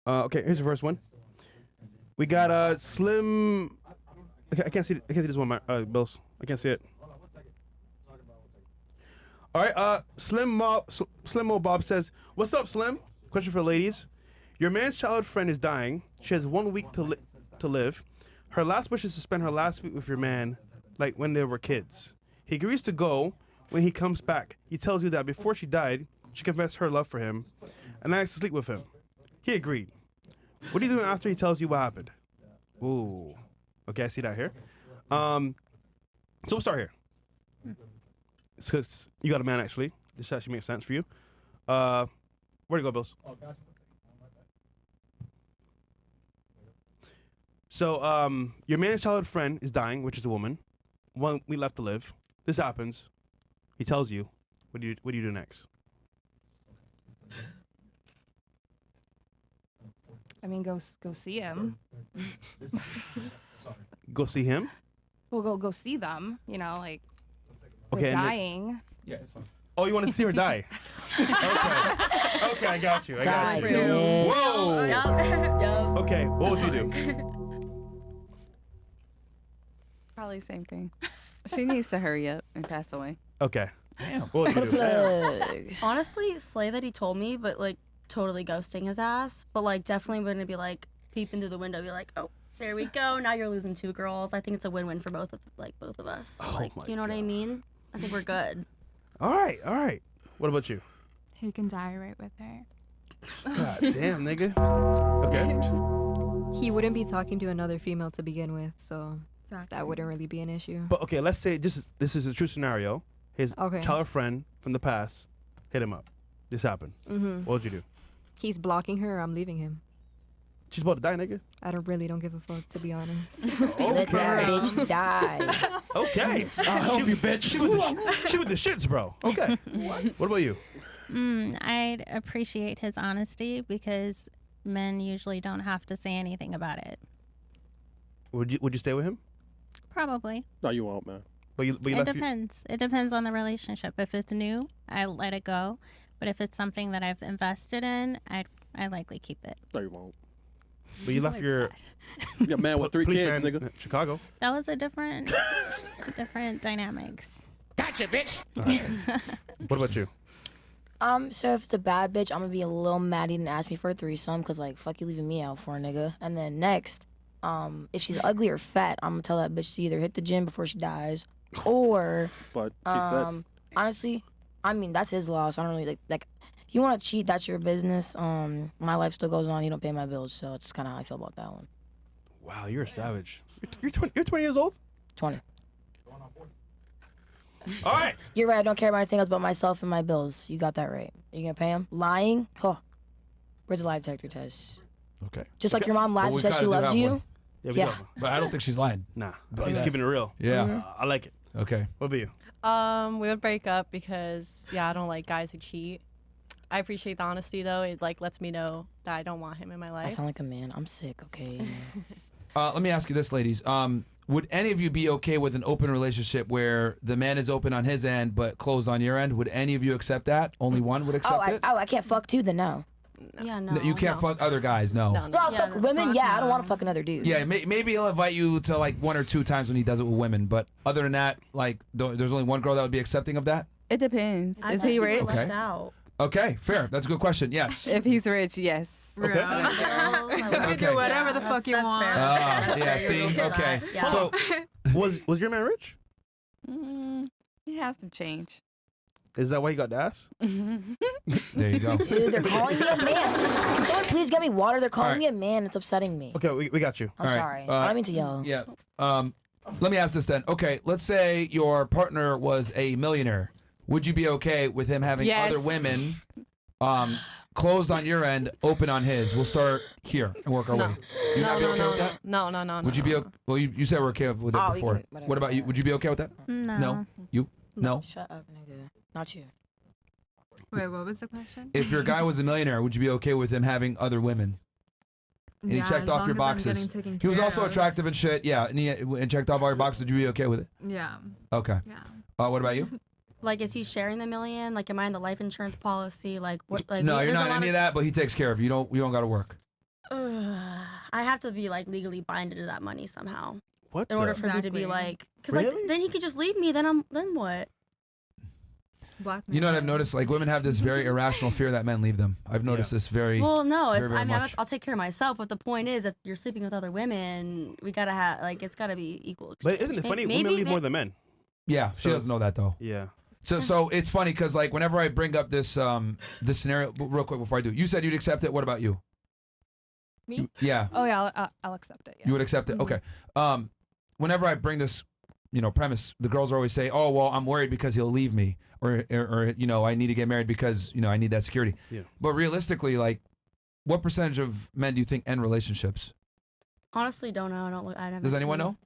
Okay, here's the first one. We got Slim. I can't see. I can't see this one. My Bills. I can't see it. All right. Slim Mo Bob says, "What's up, Slim? Question for ladies. Your man's childhood friend is dying. She has 1 week to live. Her last wish is to spend her last week with your man, like when they were kids. He agrees to go. When he comes back, he tells you that before she died, she confessed her love for him, and asks to sleep with him. He agreed. What are you doing after he tells you what happened?" Ooh. Okay, I see that here. So we'll start here. It's because you got a man, actually. This actually makes sense for you. Where'd you go, Bills? So, your man's childhood friend is dying, which is a woman. 1 week left to live. This happens. He tells you. What do you do next? I mean, go see him. Go see him? Well, go see them. You know, like Okay. they're dying. Yeah, it's fine. Oh, you want to see her die? Okay. Okay, I got you. I got you. bitch. Whoa. Yup. Okay, what would you do? Probably the same thing. She needs to hurry up and pass away. Okay. Damn. What would you do? Plug. Honestly, slay that he told me, but like totally ghosting his ass. But like definitely wouldn't be like peeping through the window, be like, oh, there we go. Now you're losing 2 girls. I think it's a win-win for both of us. Oh Like, my you know what I God. mean? I think we're good. All right, all right. What about you? He can die right with her. God damn, nigga. Okay. He wouldn't be talking to another female to begin with, so Exactly. that wouldn't really be an issue. But okay, let's say this is a true scenario. His Okay. childhood friend from the past hit him up. This happened. Mm-hmm. What would you do? He's blocking her, I'm leaving him. She's about to die, nigga. I don't give a fuck, to be honest. Let that bitch die. Okay. I'll help you, bitch. She was the shits, bro. Okay. What about you? I'd appreciate his honesty because men usually don't have to say anything about it. Would you stay with him? Probably. No, you won't, man. But you It left depends. It depends on the relationship. If it's new, I let it go. But if it's something that I've invested in, I likely keep it. No, you won't. But you left your Yeah, man with 3 kids, policeman nigga. in Chicago. That was a different dynamics. Gotcha, bitch. All right. What about you? So if it's a bad bitch, I'm gonna be a little mad he didn't ask me for a threesome, cause like fuck you leaving me out for a nigga. And then next, if she's ugly or fat, I'm gonna tell that bitch to either hit the gym before she dies, or But keep that. honestly, I mean that's his loss. I don't really like. If you want to cheat, that's your business. My life still goes on. You don't pay my bills, so it's kind of how I feel about that one. Wow, you're a savage. You're 20 years old? 20. All right. You're right. I don't care about anything else but myself and my bills. You got that right. Are you gonna pay him? Lying? Huh. Where's the lie detector test? Okay. Just like your mom lies we and says she kinda do loves have you. one. Yeah, we Yeah. got one. But I don't think she's lying. Nah, but he's keeping it real. Yeah. I like it. Okay. What about you? We would break up because I don't like guys who cheat. I appreciate the honesty though. It like lets me know that I don't want him in my I life. sound like a man. I'm sick. Okay. Let me ask you this, ladies. Would any of you be okay with an open relationship where the man is open on his end but closed on your end? Would any of you accept that? Only one would accept it? I can't fuck too. Then no. Yeah, no. No, you can't fuck other guys. No. No, I'll Yeah, fuck no, women. fuck Yeah, I don't no. want to fuck another dude. Yeah, maybe he'll invite you to like 1 or 2 times when he does it with women, but other than that, like there's only one girl that would be accepting of that. It depends. I Is thought he you were rich? Okay. left out. Okay, fair. That's a good question. Yes. If he's rich, yes. Okay. You can Okay. do whatever the fuck you want. Ah, yeah. See. Okay. Yeah. So Was your man rich? He has some change. Is that why you got the ass? there you go. Dude, they're calling me a man. Can someone please get me water? They're calling Alright. me a man. It's upsetting me. Okay, we got you. I'm Alright, sorry. I don't mean to yell. Yeah. Let me ask this then. Okay, let's say your partner was a millionaire. Would you be okay with him having Yes. other women, closed on your end, open on his? We'll start here and work our way. You not be okay with that? No. Would you be? Well, you said we're okay with it Oh, you before. can- whatever. What about you? Would you be okay with that? No. You? No. Shut up, nigga. Not you. Wait, what was the question? If your guy was a millionaire, would you be okay with him having other women? And he checked as off long your as I'm boxes. getting taken He was care also of. attractive and shit. Yeah, and checked off all your boxes. Would you be okay with it? Yeah. Okay. Yeah. What about you? Like, is he sharing the million? Like, am I in the life insurance policy? Like, what? Like, No, you're there's a not lot any of that. But he takes care of you. You don't got to work. I have to be like legally binded to that money somehow. What? In order for me to be Exactly. like, because Really? like then he could just leave me. Then what? You know what I've noticed? Like women have this very irrational fear that men leave them. I've noticed this very. Well, no, it's very I mean much. I'll take care of myself. But the point is, if you're sleeping with other women, we gotta have like it's gotta be equal. But Exchange. isn't it funny? Maybe, Women leave more than men. Yeah, she So- doesn't know that though. Yeah. So it's funny because like whenever I bring up this this scenario, real quick before I do, you said you'd accept it. What about you? Me? Yeah, Oh yeah, I'll accept it. Yeah. you would accept it. Okay. Whenever I bring this, premise, the girls always say, "Oh well, I'm worried because he'll leave me," or I need to get married because I need that security. Yeah. But realistically, like, what percentage of men do you think end relationships? Honestly, don't know. I don't look. I never. Does anyone know?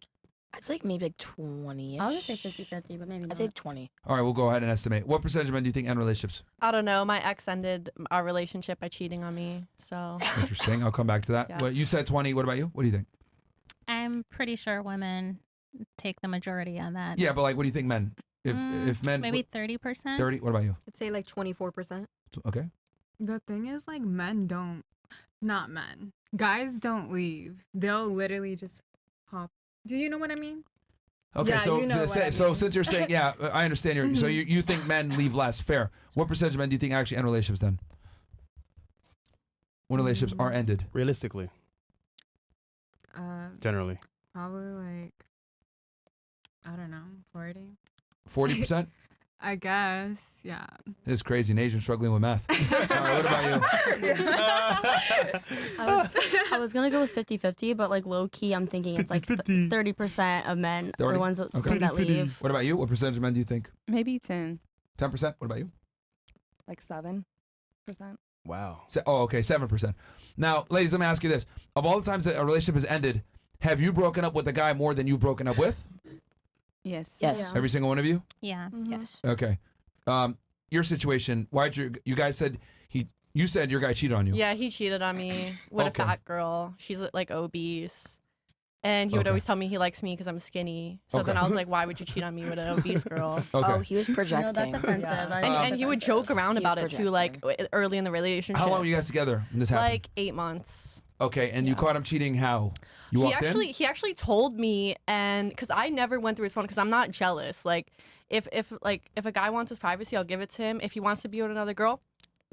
I'd say like maybe like 20. I'll just say 50-50, but maybe I'd not. say like 20. All right, we'll go ahead and estimate. What percentage of men do you think end relationships? I don't know. My ex ended our relationship by cheating on me. So Interesting. I'll come back to that. Yeah. Well, you said 20. What about you? What do you think? I'm pretty sure women take the majority on that. Yeah, but like, what do you think, men? If men maybe 30%. 30. What about you? I'd say like 24%. Okay. The thing is, like, not men. Guys don't leave. They'll literally just hop. Do you know what I mean? Okay, Yeah, so you know what I so mean. since you're saying, yeah, I understand. So you think men leave less? Fair. What percentage of men do you think actually end relationships then? When relationships are ended? Realistically, generally. Probably like, I don't know, 40. 40%? I guess, yeah. It's crazy. An Asian struggling with math. All right, what about you? I was gonna go with 50-50, but like low key, I'm thinking it's like 30% of men are 30? the ones that, Okay. that leave. What about you? What percentage of men do you think? Maybe 10. 10%? What about you? Like 7%. Wow. Okay, 7%. Now, ladies, let me ask you this. Of all the times that a relationship has ended, have you broken up with a guy more than you've broken up with? Yes. Yes. Yeah. Every single one of you? Yeah. Yes. Okay. Your situation, why'd you guys said you said your guy cheated on you. yeah, he cheated on me with Okay. a fat girl. She's like obese. And he would Okay. always tell me he likes me because I'm skinny. So then Okay. I was like, why would you cheat on me with an obese girl? Okay. Oh, he was projecting. No, that's offensive. Yeah. I And, think and that's he would offensive. joke around He's about it too, like early in the relationship. How long were you guys together when this happened? Like 8 months. Okay, and you caught him cheating how? You walked in? He actually told me, and because I never went through his phone because I'm not jealous. Like if a guy wants his privacy, I'll give it to him. If he wants to be with another girl,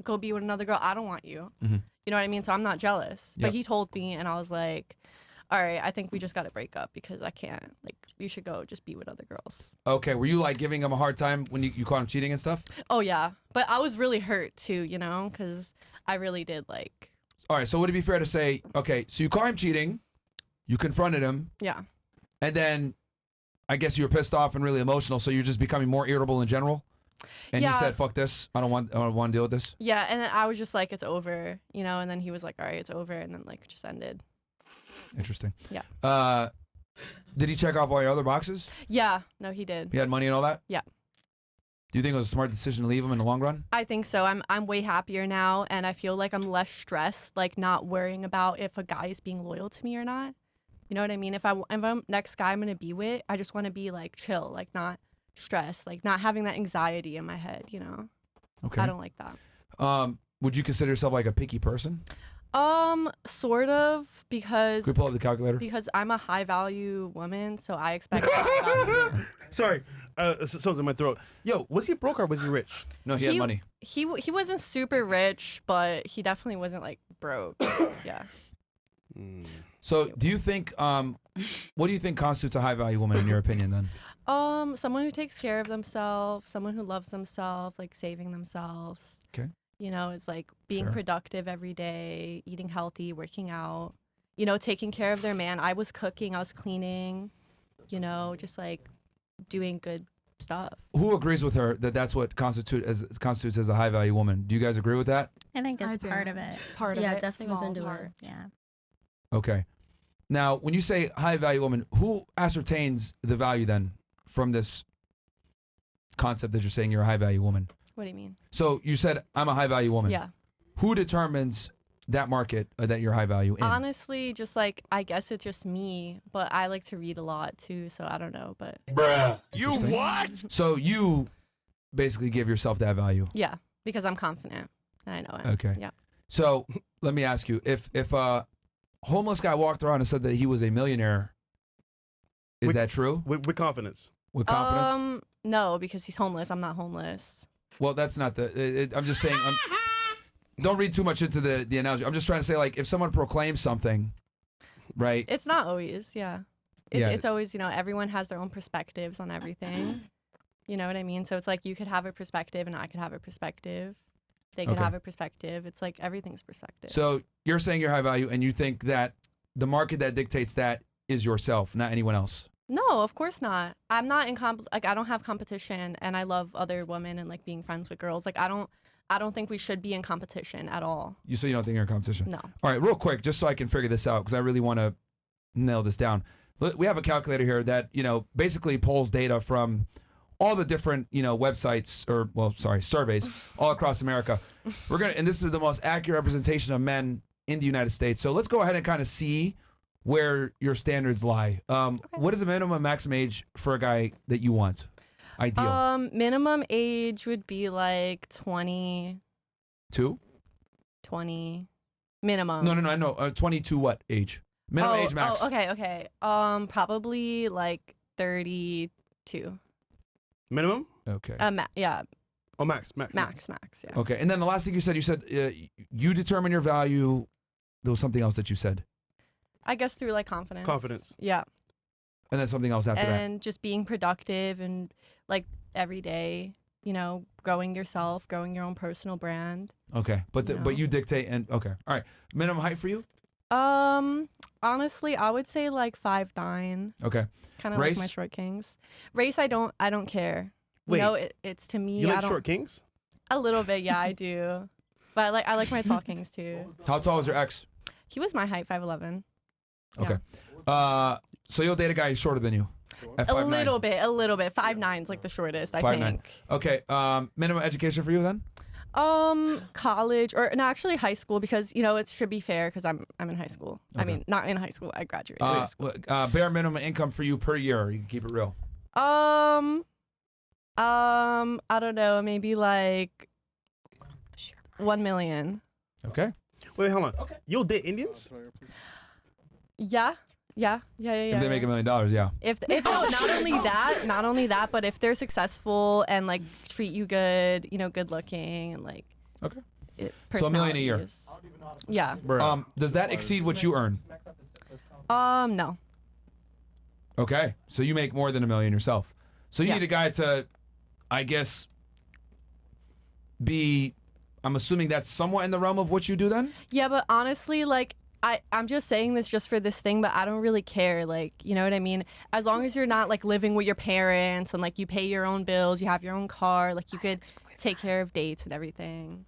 go be with another girl. I don't want you. Mhm. You know what I mean? So I'm not jealous. Yep. But he told me, and I was like, all right, I think we just got to break up because I can't. Like, you should go just be with other girls. Okay, were you like giving him a hard time when you caught him cheating and stuff? Oh yeah, but I was really hurt too, you know, because I really did like. All right, so would it be fair to say, okay, so you caught him cheating, you confronted him, Yeah. and then I guess you were pissed off and really emotional, so you're just becoming more irritable in general? And you Yeah. said, fuck this, I don't want to deal with this? Yeah, and then I was just like, it's over, you know, and then he was like, all right, it's over, and then like it just ended. Interesting. Yeah. Did he check off all your other boxes? Yeah, no, he did. He had money and all that? Yeah. Do you think it was a smart decision to leave him in the long run? I think so. I'm way happier now, and I feel like I'm less stressed, like not worrying about if a guy is being loyal to me or not. You know what I mean? If I'm next guy I'm gonna be with, I just want to be like chill, like not stressed, like not having that anxiety in my head. You know? Okay. I don't like that. Would you consider yourself like a picky person? Sort of, because Could we pull up the calculator? because I'm a high value woman, so I expect a high value man. Sorry. Someone's in my throat. Yo, was he broke or was he rich? No, he had money. He wasn't super rich, but he definitely wasn't like broke. Yeah. So do you think, what do you think constitutes a high value woman in your opinion then? Someone who takes care of themselves, someone who loves themselves, like saving themselves. Okay. You know, it's like being Fair. productive every day, eating healthy, working out, you know, taking care of their man. I was cooking, I was cleaning, you know, just like doing good stuff. Who agrees with her that that's what constitutes as a high value woman? Do you guys agree with that? I think I it's do. part of it. Part Yeah, of it. definitely was small into part. it. Yeah. Okay. Now, when you say high value woman, who ascertains the value then from this concept that you're saying you're a high value woman? What do you mean? So you said I'm a high value woman. Yeah. Who determines that market that you're high value in? Honestly, just like, I guess it's just me, but I like to read a lot too, so I don't know, but Interesting. So you basically give yourself that value. yeah, because I'm confident and I know it. Okay. Yeah. So let me ask you, if homeless guy walked around and said that he was a millionaire. Is that true? With confidence. With confidence? No, because he's homeless. I'm not homeless. Well, that's not the. I'm just saying. Don't read too much into the analogy. I'm just trying to say, like, if someone proclaims something, right? It's not always, yeah. It's always, everyone has their own perspectives on everything. You know what I mean? So it's like you could have a perspective and I could have a perspective. They could have a perspective. It's like everything's perspective. So you're saying you're high value, and you think that the market that dictates that is yourself, not anyone else. No, of course not. I'm not in I don't have competition, and I love other women and like being friends with girls. Like I don't think we should be in competition at all. So you don't think you're in competition? No. All right, real quick, just so I can figure this out, because I really want to nail this down. We have a calculator here that, basically pulls data from all the different, websites surveys all across America. And this is the most accurate representation of men in the United States. So let's go ahead and kind of see where your standards lie. What is the minimum and maximum age for a guy that you want? Ideal. Minimum age would be like 20. 20 minimum. No, I know. 22 what age? Minimum age, max. Oh, okay. Probably like 32. Minimum? Okay. Yeah. Oh, max, yeah. Okay, and then the last thing you said you determine your value. There was something else that you said. I guess through like confidence. Confidence. Yeah. And then something else after that. And just being productive and like every day, growing yourself, growing your own personal brand. Okay, but you dictate and okay, all right. Minimum height for you? Honestly, I would say like 5'9". Okay. Kind of like my short kings. Race, I don't care. Wait. It's to me. You like short kings? A little bit, yeah, I do. But I like my tall kings too. How tall is your ex? He was my height, 5'11". Okay. So you'll date a guy shorter than you? At 5'9"? A little bit. 5'9" is like the shortest, I 5'9". think. Okay. Minimum education for you then? College or no, actually high school, because it should be fair because I'm in high school. Okay. I mean, not in high school. I graduated high school. Bare minimum income for you per year. You can keep it real. I don't know, maybe like 1 million. Okay. Wait, hold on. Okay. You'll date Indians? Yeah. If they make $1 million, yeah. If not only that, but if they're successful and like treat you good, good looking and like. Okay. So $1 million a year. Yeah. Does that exceed what you earn? No. Okay. So you make more than $1 million yourself. So you need a guy to, I guess, be. I'm assuming that's somewhat in the realm of what you do then? Yeah, but honestly, like. I'm just saying this just for this thing, but I don't really care. Like, you know what I mean? As long as you're not like living with your parents and like you pay your own bills, you have your own car, like you could take care of dates and everything.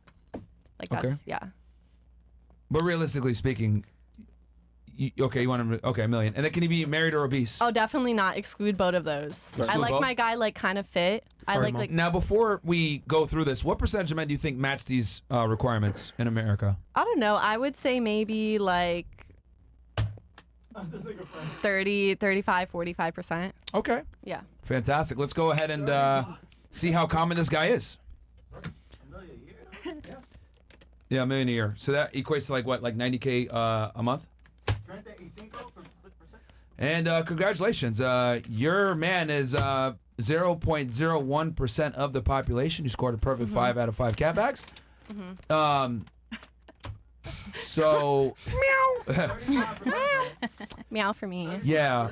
Like that's, yeah. But realistically speaking, you want him, $1 million. And then can he be married or obese? Oh, definitely not. Exclude both of those. Exclude I like both? my guy like kind of fit. Sorry, I like Now, before we go through this, what percentage of men do you think match these requirements in America? I don't know. I would say maybe like 30, 35, 45%. Okay. Yeah. Fantastic. Let's go ahead and see how common this guy is. Yeah, $1 million a year. So that equates to like what, like $90K a month? And congratulations. Your man is 0.01% of the population. You scored a perfect 5 out of 5 catbacks. So meow for me. Yeah.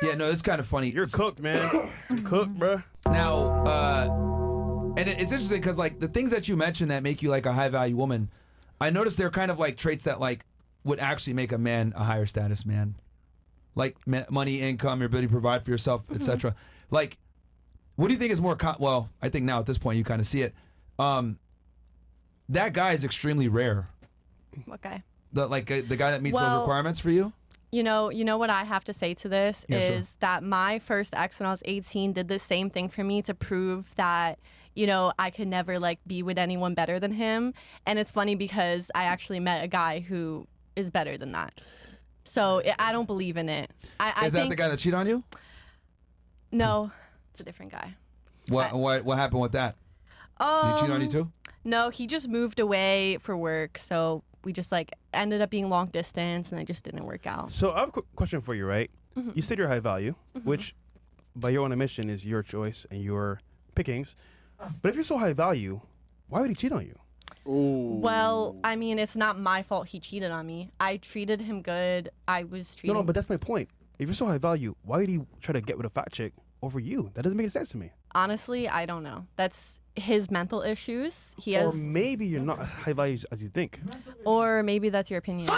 Yeah, no, it's kind of funny. You're cooked, man. You're cooked, bro. Now, and it's interesting because like the things that you mentioned that make you like a high value woman, I noticed they're kind of like traits that like would actually make a man a higher status man, like money, income, your ability to provide for yourself, etc. Like, what do you think is more? Well, I think now at this point you kind of see it. That guy is extremely rare. What guy? The guy that meets those requirements for you. You know what I have to say to this is that my first ex when I was 18 did the same thing for me to prove that, I could never like be with anyone better than him. And it's funny because I actually met a guy who is better than that. So I don't believe in it. Is that the guy that cheated on you? No, it's a different guy. What happened with that? Did he cheat on you too? No, he just moved away for work, so we just like ended up being long distance, and it just didn't work out. So I have a quick question for you, right? Mhm. You said you're high value, which by your own admission is your choice and your pickings. But if you're so high value, why would he cheat on you? Well, I mean, it's not my fault he cheated on me. I treated him good. I was treating. No, but that's my point. If you're so high value, why would he try to get with a fat chick over you? That doesn't make any sense to me. Honestly, I don't know. That's his mental issues. He Or has, maybe you're not as high value as you think. or maybe that's your opinion.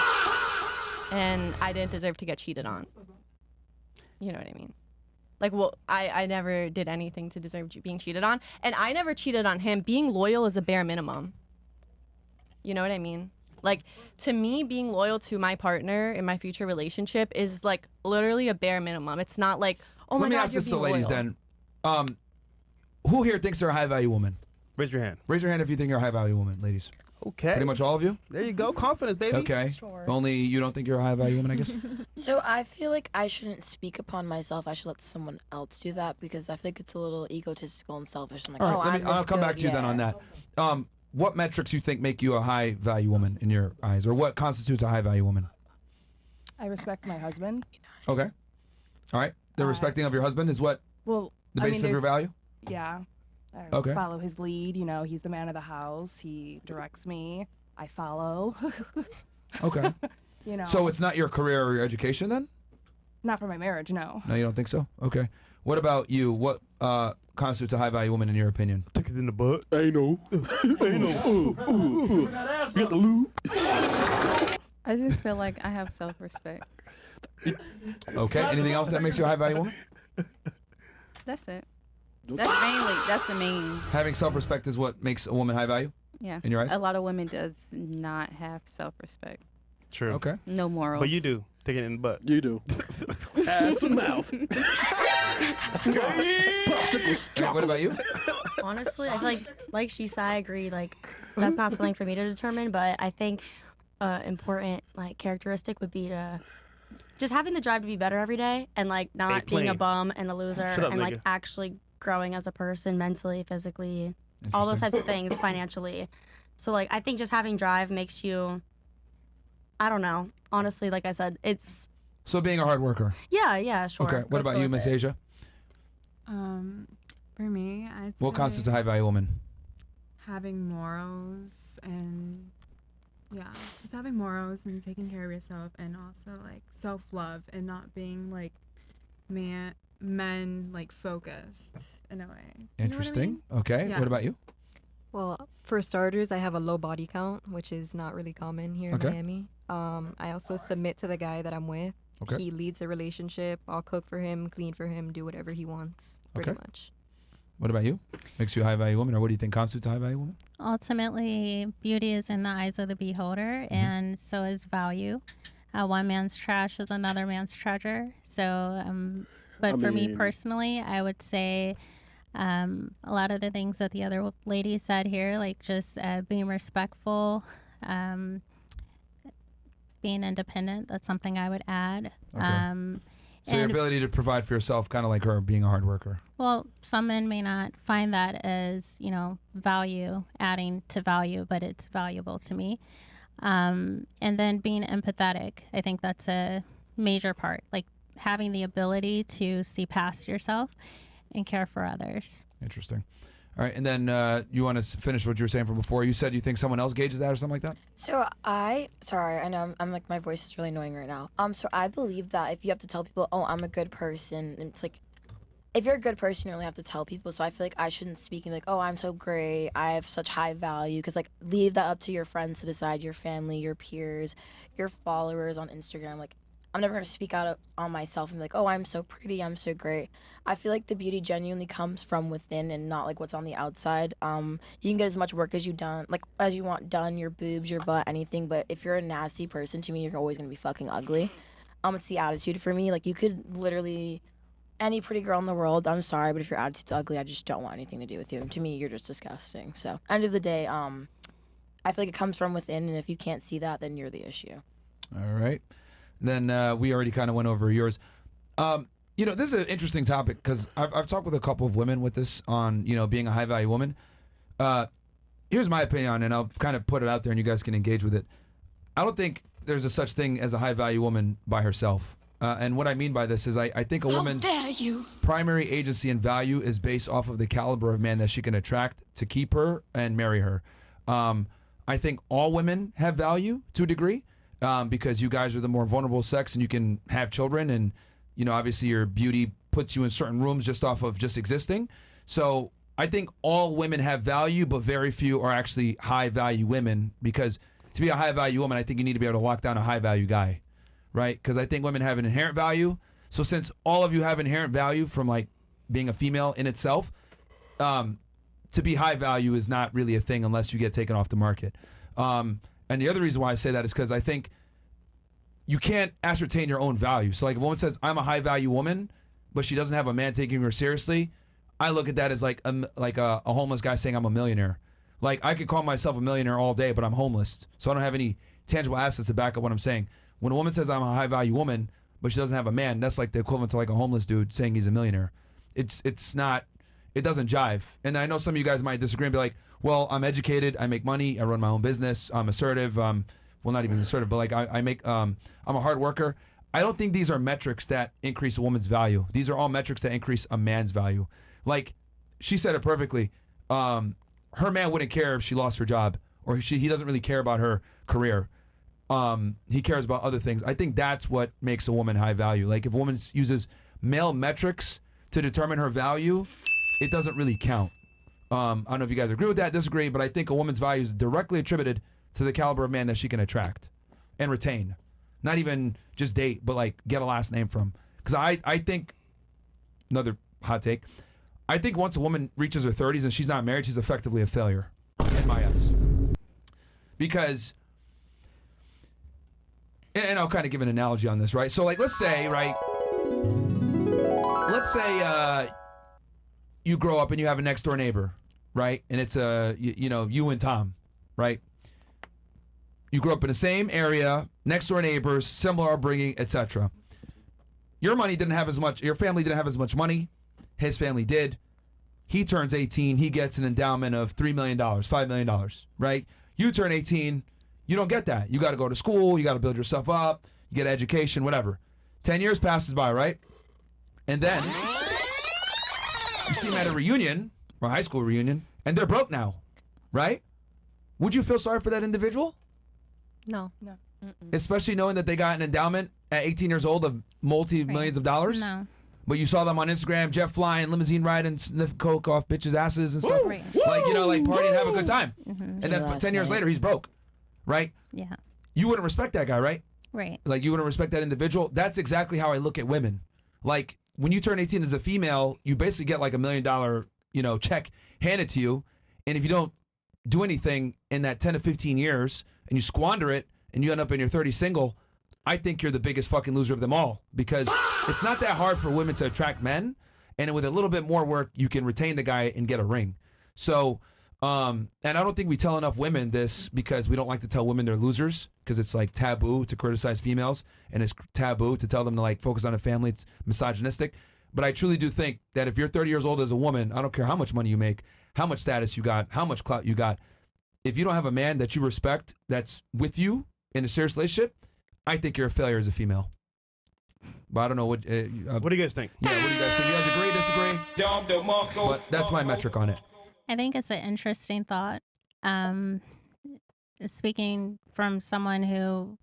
And I didn't deserve to get cheated on. You know what I mean? Like, well, I never did anything to deserve being cheated on, and I never cheated on him. Being loyal is a bare minimum. You know what I mean? Like, to me, being loyal to my partner in my future relationship is like literally a bare minimum. It's not like, oh my Let me God, ask you're this to being ladies loyal. then. Who here thinks they're a high value woman? Raise your hand. Raise your hand if you think you're a high value woman, ladies. Okay. Pretty much all of you? There you go. Confidence, baby. Okay. Sure. Only you don't think you're a high value woman, I guess? So I feel like I shouldn't speak upon myself. I should let someone else do that because I feel like it's a little egotistical and selfish. I'm like, All right, oh, I'm I'll this come back good, to you then on yeah. that. What metrics you think make you a high value woman in your eyes, or what constitutes a high value woman? I respect my husband. Okay. All right. The respecting of your husband is what Well, the I mean, basis of your there's- value? Yeah. I Okay. follow his lead. You know, he's the man of the house. He directs me. I follow. Okay. You know. So it's not your career or your education then? not for my marriage. No. No, you don't think so? Okay. What about you? What constitutes a high value woman in your opinion? Take it in the butt. I know. I know. Get the lube. I just feel like I have self-respect. Okay. Anything else that makes you a high value woman? That's it. That's the main. Having self-respect is what makes a woman high value Yeah. in your eyes? A lot of women does not have self-respect. True. Okay. No morals. But you do. Take it in the butt. You do. Ass and mouth. What about you? Honestly, I feel like she said, I agree. Like, that's not something for me to determine, but I think important like characteristic would be to just having the drive to be better every day and like not being a plain. bum and a loser Shut up, and like nigga. actually growing as a person mentally, physically, all those types of things, financially. So like I think just having drive makes you, I don't know. Honestly, like I said, it's So being a hard worker. yeah, sure. Okay. What Let's about go you, with Miss it. Asia? For me, I'd What say constitutes a high value woman? having morals and just having morals and taking care of yourself, and also like self-love and not being like men like focused in a way. You know what I Interesting. mean? Okay. Yeah. What about you? Well, for starters, I have a low body count, which is not really common here Okay. in Miami. I also submit to the guy that I'm with. Okay. He leads the relationship. I'll cook for him, clean for him, do whatever he wants, pretty Okay. much. What about you? Makes you a high value woman, or what do you think constitutes a high value woman? Ultimately, beauty is in the eyes of the beholder, and so is value. One man's trash is another man's treasure. So, but for me mean- personally, I would say a lot of the things that the other lady said here, like just being respectful, being independent, that's something I would add. Okay. So your and- ability to provide for yourself, kind of like her being a hard worker. Well, some men may not find that as, value, adding to value, but it's valuable to me. And then being empathetic, I think that's a major part, like having the ability to see past yourself and care for others. Interesting. All right, and then you want to finish what you were saying from before. You said you think someone else gauges that or something like that? So sorry, I know I'm like, my voice is really annoying right now. So I believe that if you have to tell people, oh, I'm a good person, and it's like, if you're a good person, you really have to tell people. So I feel like I shouldn't speak and be like, oh, I'm so great, I have such high value, because like, leave that up to your friends to decide, your family, your peers, your followers on Instagram. Like, I'm never gonna speak out on myself and be like, oh, I'm so pretty, I'm so great. I feel like the beauty genuinely comes from within and not like what's on the outside. You can get as much work as you want done, your boobs, your butt, anything. But if you're a nasty person, to me, you're always gonna be fucking ugly. It's the attitude for me. Like, you could literally, any pretty girl in the world, I'm sorry, but if your attitude's ugly, I just don't want anything to do with you. And to me, you're just disgusting. So, end of the day, I feel like it comes from within, and if you can't see that, then you're the issue. All right. Then we already kind of went over yours. This is an interesting topic because I've talked with a couple of women with this on, being a high value woman. here's my opinion, and I'll kind of put it out there, and you guys can engage with it. I don't think there's a such thing as a high value woman by herself. And what I mean by this is I think a woman's primary agency and value is based off of the caliber of man that she can attract to keep her and marry her. I think all women have value to a degree because you guys are the more vulnerable sex and you can have children, and obviously your beauty puts you in certain rooms just off of just existing. So I think all women have value, but very few are actually high value women, because to be a high value woman, I think you need to be able to lock down a high value guy, right? Because I think women have an inherent value. So since all of you have inherent value from like being a female in itself, to be high value is not really a thing unless you get taken off the market. And the other reason why I say that is because I think you can't ascertain your own value. So like if a woman says, I'm a high value woman, but she doesn't have a man taking her seriously, I look at that as like a homeless guy saying I'm a millionaire. Like I could call myself a millionaire all day, but I'm homeless. So I don't have any tangible assets to back up what I'm saying. When a woman says I'm a high value woman, but she doesn't have a man, that's like the equivalent to like a homeless dude saying he's a millionaire. It's not, it doesn't jive. And I know some of you guys might disagree and be like, well, I'm educated, I make money, I run my own business, I'm assertive, well, not even assertive, but like I make, I'm a hard worker. I don't think these are metrics that increase a woman's value. These are all metrics that increase a man's value. Like she said it perfectly. Her man wouldn't care if she lost her job, or he doesn't really care about her career. He cares about other things. I think that's what makes a woman high value. Like if a woman uses male metrics to determine her value, it doesn't really count. I don't know if you guys agree with that, disagree, but I think a woman's value is directly attributed to the caliber of man that she can attract and retain. Not even just date, but like get a last name from. Because I think, another hot take, I think once a woman reaches her 30s and she's not married, she's effectively a failure in my eyes. Because, and I'll kind of give an analogy on this, right? So like, let's say you grow up and you have a next door neighbor, right? And it's you and Tom, right? You grew up in the same area, next door neighbors, similar upbringing, etc. Your family didn't have as much money. His family did. He turns 18, he gets an endowment of $3 million, $5 million, right? You turn 18, you don't get that. You got to go to school, you got to build yourself up, you get education, whatever. 10 years passes by, right? And then you see them at a reunion, or a high school reunion, and they're broke now, right? Would you feel sorry for that individual? No. Especially knowing that they got an endowment at 18 years old of multi-millions of dollars? No. But you saw them on Instagram, jet flying, limousine riding, sniffing coke off bitches' asses and stuff. Right. Like, partying, have a good time. Mm-hmm. And then 10 years later, he's broke, right? Yeah. You wouldn't respect that guy, right? Right. Like, you wouldn't respect that individual. That's exactly how I look at women. Like, when you turn 18 as a female, you basically get like $1 million, check handed to you. And if you don't do anything in that 10 to 15 years and you squander it and you end up in your 30s single, I think you're the biggest fucking loser of them all, because it's not that hard for women to attract men, and with a little bit more work, you can retain the guy and get a ring. So, and I don't think we tell enough women this, because we don't like to tell women they're losers, because it's like taboo to criticize females, and it's taboo to tell them to like focus on a family. It's misogynistic. But I truly do think that if you're 30 years old as a woman, I don't care how much money you make, how much status you got, how much clout you got, if you don't have a man that you respect that's with you in a serious relationship, I think you're a failure as a female. But I don't know what do you guys think? Yeah, what do you guys think? You guys agree, disagree? But that's my metric on it. I think it's an interesting thought. Speaking from someone who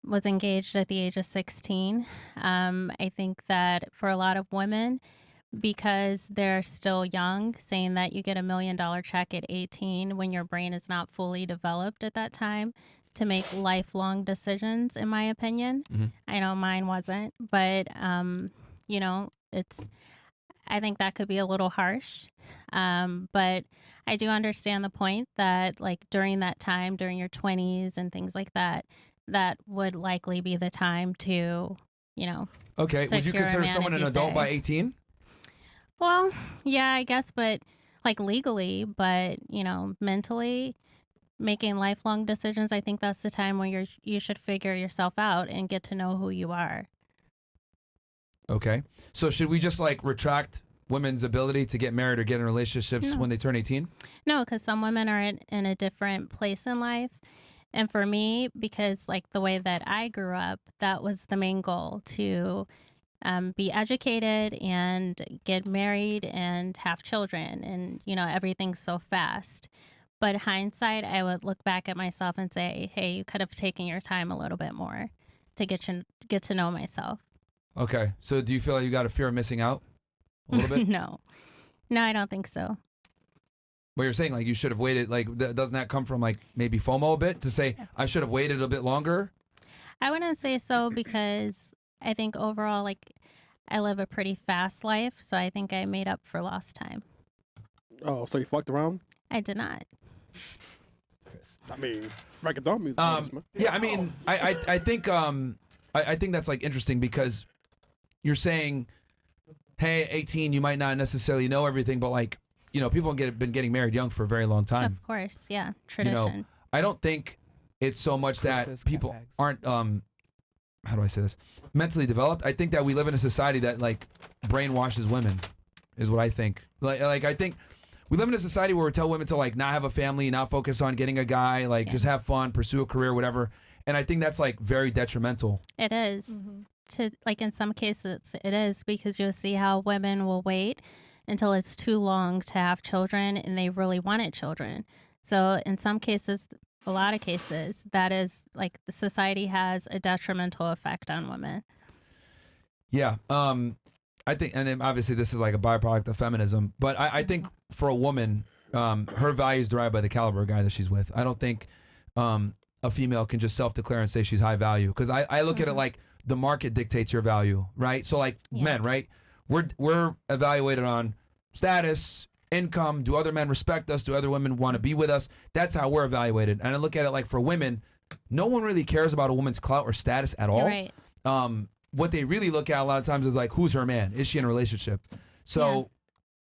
was engaged at the age of 16, I think that for a lot of women, because they're still young, saying that you get $1 million check at 18 when your brain is not fully developed at that time to make lifelong decisions, in my opinion. Mm-hmm. I know mine wasn't, but I think that could be a little harsh. But I do understand the point that like during that time, during your 20s and things like that, that would likely be the time to, Okay, would you consider someone an adult by 18? Well, yeah, I guess, but like legally, but mentally, making lifelong decisions, I think that's the time when you should figure yourself out and get to know who you are. Okay. So should we just like retract women's ability to get married or get in relationships No. when they turn 18? No, because some women are in a different place in life. And for me, because like the way that I grew up, that was the main goal to be educated and get married and have children. And, you know, everything's so fast. But hindsight, I would look back at myself and say, hey, you could have taken your time a little bit more to get to know myself. Okay. So do you feel like you got a fear of missing out a little bit? No, I don't think so. What you're saying, like you should have waited, like doesn't that come from like maybe FOMO a bit to say I should have waited a bit longer? I wouldn't say so because I think overall, like I live a pretty fast life. So I think I made up for lost time. Oh, so you fucked around? I did not. I mean, reggaeton music. man. Yeah, I mean, I think I think that's like interesting because you're saying, hey, 18, you might not necessarily know everything, but like, you know, people been getting married young for a very long time. Of course, yeah, You tradition. know, I don't think it's so much that Christmas people bags. aren't how do I say this? Mentally developed. I think that we live in a society that like brainwashes women, is what I think. Like I think we live in a society where we tell women to like not have a family, not focus on getting a guy, like just have fun, pursue a career, whatever. And I think that's like very detrimental. It is. To like in some cases it is because you'll see how women will wait until it's too long to have children and they really wanted children. So in some cases, a lot of cases, that is like the society has a detrimental effect on women. Yeah. I think, and then obviously this is like a byproduct of feminism, but I think for a woman, her value is derived by the caliber of guy that she's with. I don't think a female can just self-declare and say she's high value, because I look at it like the market dictates your value, right? So like men, right? We're evaluated on status, income. Do other men respect us? Do other women want to be with us? That's how we're evaluated. And I look at it like for women, no one really cares about a woman's clout or status at all. Right. What they really look at a lot of times is like, who's her man? Is she in a relationship? So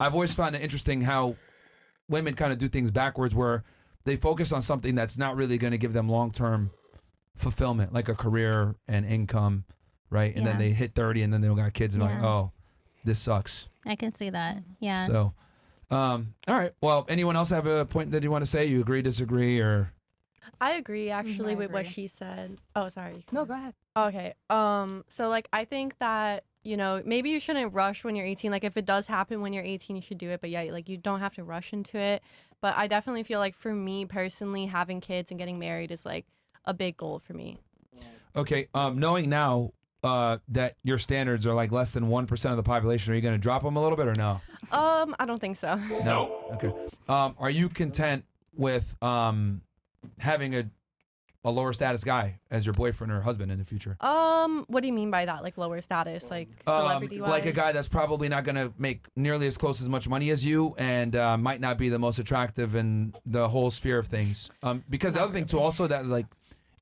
I've always found it interesting how women kind of do things backwards, where they focus on something that's not really going to give them long-term fulfillment, like a career and income, right? And then they hit 30 and then they don't got kids and they're like, oh, this sucks. I can see that. Yeah. So, all right. Well, anyone else have a point that you want to say? You agree, disagree, or? I agree actually I with what agree. she said. Oh, sorry. No, go ahead. Okay. So like I think that, you know, maybe you shouldn't rush when you're 18. Like if it does happen when you're 18, you should do it. But yeah, like you don't have to rush into it. But I definitely feel like for me personally, having kids and getting married is like a big goal for me. Okay. Knowing now that your standards are like less than 1% of the population, are you going to drop them a little bit or no? I don't think so. No. Okay. Are you content with having a lower status guy as your boyfriend or husband in the future? What do you mean by that? Like lower status, like celebrity wise? Like a guy that's probably not going to make nearly as close as much money as you, and might not be the most attractive in the whole sphere of things. Because the other thing too, also that like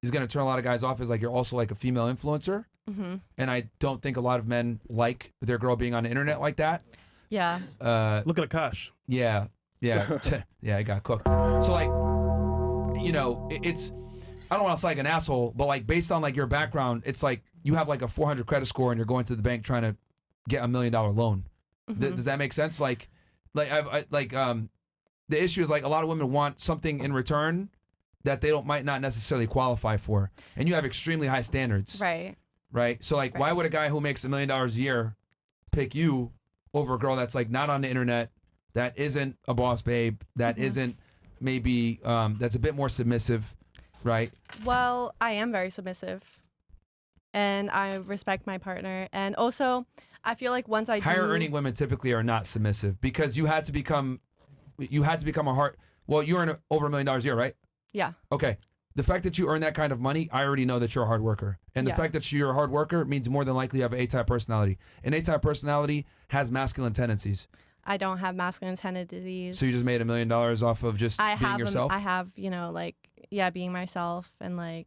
is going to turn a lot of guys off is like you're also like a female influencer, and I don't think a lot of men like their girl being on the internet like that. Yeah. Look at Akash. Yeah. Yeah. I got cooked. So like, you know, it's, I don't want to sound like an asshole, but like based on like your background, it's like you have like a 400 credit score and you're going to the bank trying to get $1 million loan. Does that make sense? Like the issue is like a lot of women want something in return that they might not necessarily qualify for, and you have extremely high standards. Right. So like, why would a guy who makes $1 million a year pick you over a girl that's like not on the internet, that isn't a boss babe, that isn't maybe that's a bit more submissive, right? Well, I am very submissive, and I respect my partner, and also I feel like once I higher earning women typically are not submissive because you had to become a hard. Well, you earn over $1 million a year, right? Yeah. Okay. The fact that you earn that kind of money, I already know that you're a hard worker. And the fact that you're a hard worker means more than likely you have an A-type personality. An A-type personality has masculine tendencies. I don't have masculine tendencies. So you just made $1 million off of just being yourself? I have, you know, like, yeah, being myself, and like,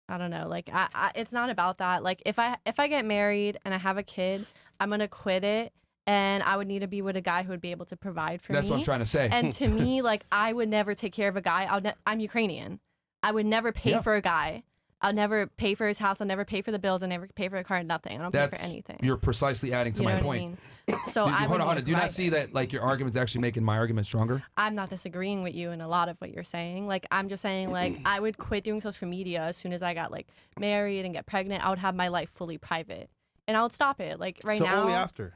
I don't know, like, I it's not about that. Like, if I get married and I have a kid, I'm going to quit it. And I would need to be with a guy who would be able to provide for me. That's what I'm trying to say. And to me, like, I would never take care of a guy. I'm Ukrainian. I would never pay for a guy I'll never pay for his house. I'll never pay for the bills. I'll never pay for a car. Nothing. I don't pay for anything. You're precisely adding to You know my what I point. mean? So Hold on. Do you not private. see that like your argument's actually making my argument stronger? I'm not disagreeing with you in a lot of what you're saying. Like, I'm just saying, like, I would quit doing social media as soon as I got, like, married and get pregnant. I would have my life fully private. And I would stop it. Like, right now. So only after.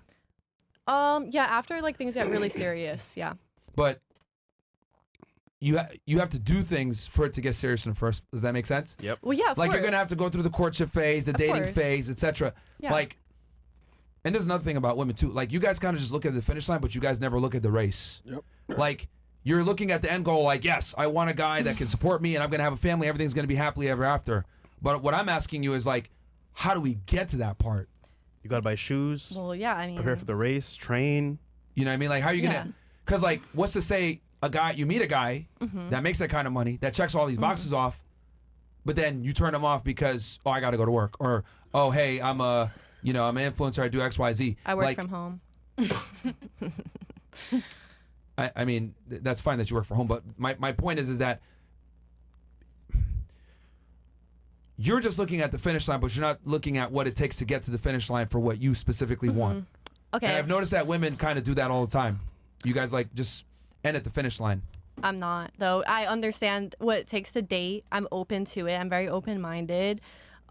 Yeah, after, like, things get really serious. Yeah. But you have to do things for it to get serious in the first. Does that make sense? Yep. Well, yeah, of Like, course. you're going to have to go through the courtship phase, the dating course. phase, etc. Yeah. Like, and there's another thing about women, too. Like, you guys kind of just look at the finish line, but you guys never look at the race. Yep. Like, you're looking at the end goal like, yes, I want a guy that can support me and I'm going to have a family. Everything's going to be happily ever after. But what I'm asking you is, like, how do we get to that part? You gotta buy shoes. Well, yeah, I mean. Prepare for the race. Train. You know what I mean? Like, how are you Yeah. going to... Because, like, what's to say you meet a guy that makes that kind of money, that checks all these boxes off, but then you turn him off because, oh, I got to go to work. Or, oh, hey, I'm an influencer. I do X, Y, Z. I work like, from home. I mean, that's fine that you work from home, but my point is that you're just looking at the finish line, but you're not looking at what it takes to get to the finish line for what you specifically want. Okay. And I've noticed that women kind of do that all the time. You guys like just end at the finish line. I'm not, though. I understand what it takes to date. I'm open to it. I'm very open-minded.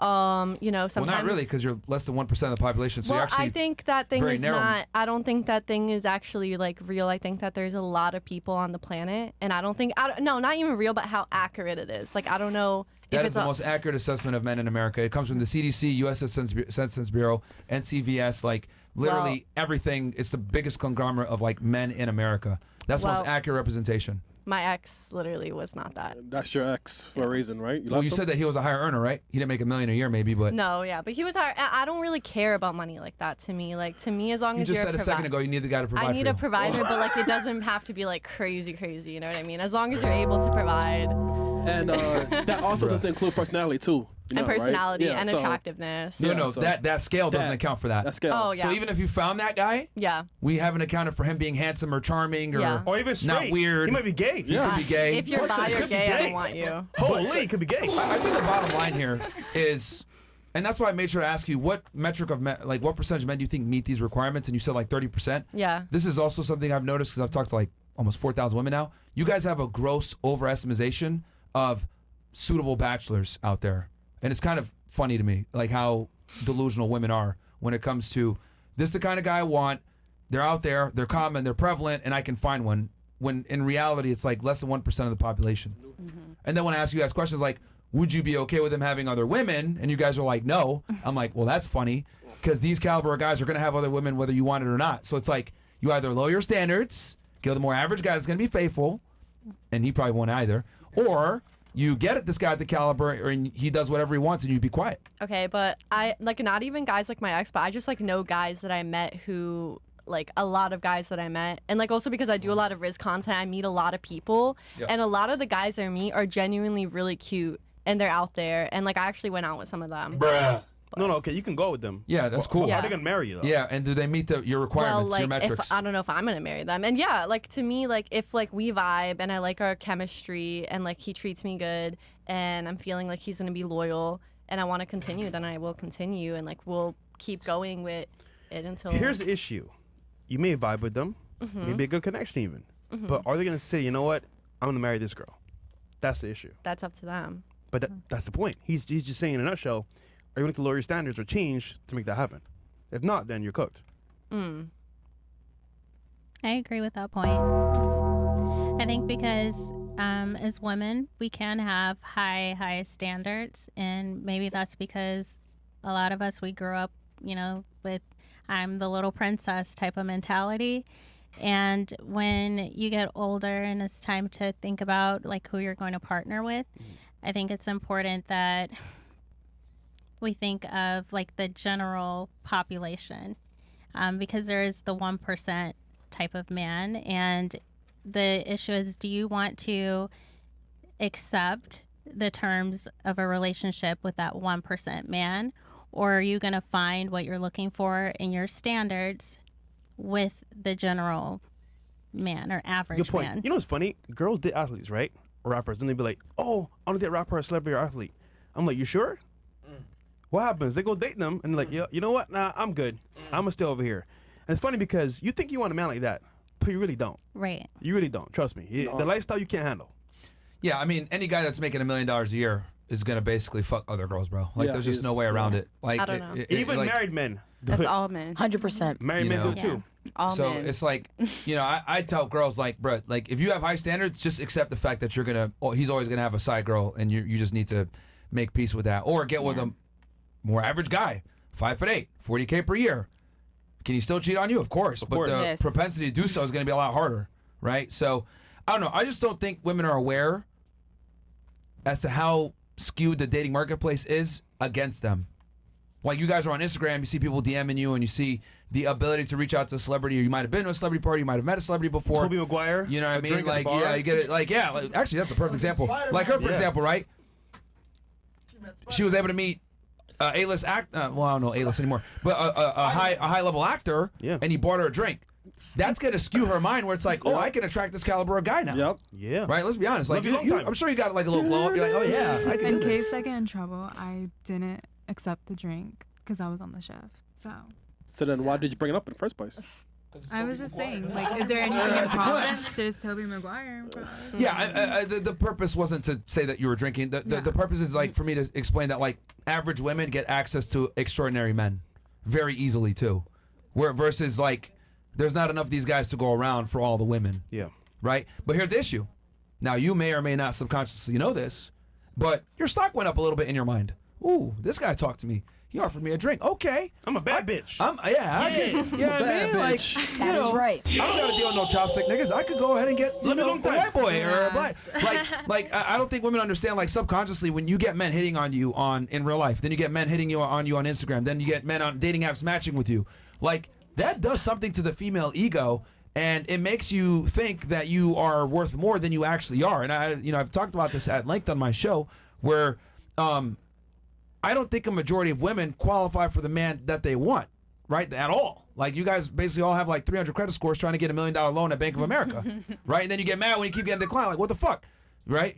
Sometimes. Well, not really, because you're less than 1% of the population. So Well, you're actually I think that thing very is narrow. not. I don't think that thing is actually like real. I think that there's a lot of people on the planet, and I don't think. No, not even real, but how accurate it is. Like, I don't know if That it's is the most accurate assessment of men in America. It comes from the CDC, U.S. Census Bureau, NCVS, like literally everything. It's the biggest conglomerate of like men in America. That's the most Well, accurate representation. My ex literally was not that. That's your ex for a reason, right? Well, you said that he was a higher earner, right? He didn't make $1 million a year, maybe, but No, yeah, but he was hard. I don't really care about money like that. To me, as long you as just you're said a second ago you need the guy to provide I need for a you. provider, but like it doesn't have to be like crazy. You know what I mean? As long as you're able to provide. And that also does include personality too. You know, And personality right? Yeah, and so- attractiveness. No, so that scale doesn't that- account for that. That scale. Oh, yeah. So even if you found that guy, Yeah. we haven't accounted for him being handsome or charming or Yeah. Or even straight. not weird. He might be gay. He could be gay. If you're bi or Could be gay, I gay. don't want you. Holy, he could be gay. I think the bottom line here is, and that's why I made sure to ask you what metric of men, like what percentage of men do you think meet these requirements? And you said like 30%. Yeah. This is also something I've noticed because I've talked to like almost 4,000 women now. You guys have a gross overestimation of suitable bachelors out there, and it's kind of funny to me, like how delusional women are when it comes to this. Is the kind of guy I want. They're out there. They're common. They're prevalent, and I can find one. When in reality, it's like less than 1% of the population. And then when I ask you guys questions like, would you be okay with him having other women? And you guys are like, no. I'm like, well, that's funny because these caliber of guys are going to have other women whether you want it or not. So it's like you either lower your standards, go the more average guy that's going to be faithful, and he probably won't either, or you get at this guy at the caliber and he does whatever he wants and you be quiet. Okay, but I like not even guys like my ex, but I just like know guys that I met who like a lot of guys that I met, and like also because I do a lot of Riz content, I meet a lot of people, and a lot of the guys I meet are genuinely really cute and they're out there, and like I actually went out with some of them. No, okay, you can go with them. Yeah, that's cool. How Yeah. are they gonna marry you though? Yeah, and do they meet your requirements, Well, your like metrics? if I don't know if I'm gonna marry them, and yeah, like to me, like if like we vibe and I like our chemistry and like he treats me good and I'm feeling like he's gonna be loyal and I want to continue, then I will continue and like we'll keep going with it until. Here's the issue. You may vibe with them, maybe a good connection even. But are they gonna say, you know what, I'm gonna marry this girl? That's the issue. That's up to them. But that's the point. He's just saying in a nutshell, are you willing to lower your standards or change to make that happen? If not, then you're cooked. I agree with that point. I think because as women, we can have high standards, and maybe that's because a lot of us, we grew up, with I'm the little princess type of mentality. And when you get older and it's time to think about like who you're going to partner with, I think it's important that we think of like the general population, because there is the 1% type of man, and the issue is, do you want to accept the terms of a relationship with that 1% man, or are you going to find what you're looking for in your standards with the general man or average Good point. man? You know what's funny? Girls date athletes, right? Or rappers. And they'd be like, oh, I want to date a rapper, a celebrity, or athlete. I'm like, you sure? What happens? They go date them, and they're like, yeah, you know what? Nah, I'm good. I'm gonna stay over here. And it's funny because you think you want a man like that, but you really don't. Right. You really don't. Trust me. The lifestyle you can't handle. Yeah, I mean, any guy that's making $1 million a year is gonna basically fuck other girls, bro. Like, Yeah, there's just he no is. way around it. Like, I don't know. Even like, married men. That's all men. 100%. Married You men know. do too. All so men. it's like, you know, I tell girls like, bro, like if you have high standards, just accept the fact that you're gonna, he's always gonna have a side girl, and you just need to make peace with that, or get with a more average guy, 5'8", 40K per year. Can he still cheat on you? Of course, but course. the Yes. propensity to do so is gonna be a lot harder, right? So I don't know. I just don't think women are aware as to how skewed the dating marketplace is against them. Like, you guys are on Instagram, you see people DMing you, and you see the ability to reach out to a celebrity, or you might have been to a celebrity party, you might have met a celebrity before. Toby Maguire. You know what I a mean? drink at the Like, bar. yeah, you get it. Like, yeah, like, actually, that's a perfect example. Like her, for Yeah. example, right? She was able to meet A-list act. Well, I don't know A-list anymore, but a high level actor. Yeah. And he bought her a drink. That's gonna skew her mind, where it's like, oh, I can attract this caliber of guy now. Yep. Yeah. Right? Let's be honest. Like, Love you long time. I'm sure you got like a little glow up. You're like, oh yeah, I can In do this. case I get in trouble, I didn't accept the drink because I was on the shift. So then why did you bring it up in the first place? I was just saying, like, is there anything in problem? There's Toby Maguire. Yeah, the purpose wasn't to say that you were drinking. The purpose is like for me to explain that like average women get access to extraordinary men very easily too, where versus like there's not enough of these guys to go around for all the women. Yeah. Right. But here's the issue. Now you may or may not subconsciously know this, but your stock went up a little bit in your mind. Ooh, this guy talked to me. He offered me a drink. Okay. I'm a bad bitch. You know what I mean? Like, you That is know, right. I don't gotta deal with no chopstick niggas. I could go ahead and get Love you a long time. white boy or a black. Like I don't think women understand. Like subconsciously, when you get men hitting on you in real life, then you get men hitting on you on Instagram, then you get men on dating apps matching with you. Like that does something to the female ego, and it makes you think that you are worth more than you actually are. And I've talked about this at length on my show, where I don't think a majority of women qualify for the man that they want, right? At all. Like, you guys basically all have like 300 credit scores trying to get $1 million loan at Bank of America, right? And then you get mad when you keep getting declined. Like, what the fuck, right?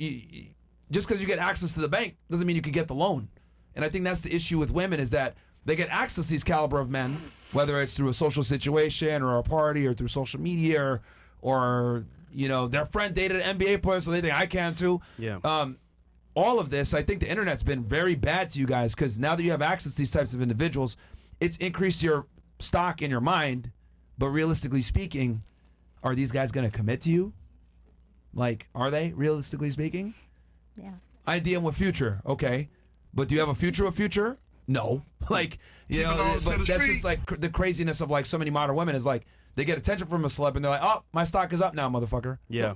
Just because you get access to the bank doesn't mean you can get the loan. And I think that's the issue with women, is that they get access to these caliber of men, whether it's through a social situation or a party or through social media or you know, their friend dated an NBA player, so they think I can too. Yeah. All of this, I think the internet's been very bad to you guys, because now that you have access to these types of individuals, it's increased your stock in your mind. But realistically speaking, are these guys going to commit to you? Like, are they, realistically speaking? Yeah. I DM with Future, okay. But do you have a future with Future? No. Like, you know, but that's just like the craziness of like so many modern women is like, they get attention from a celeb and they're like, oh, my stock is up now, motherfucker. Yeah.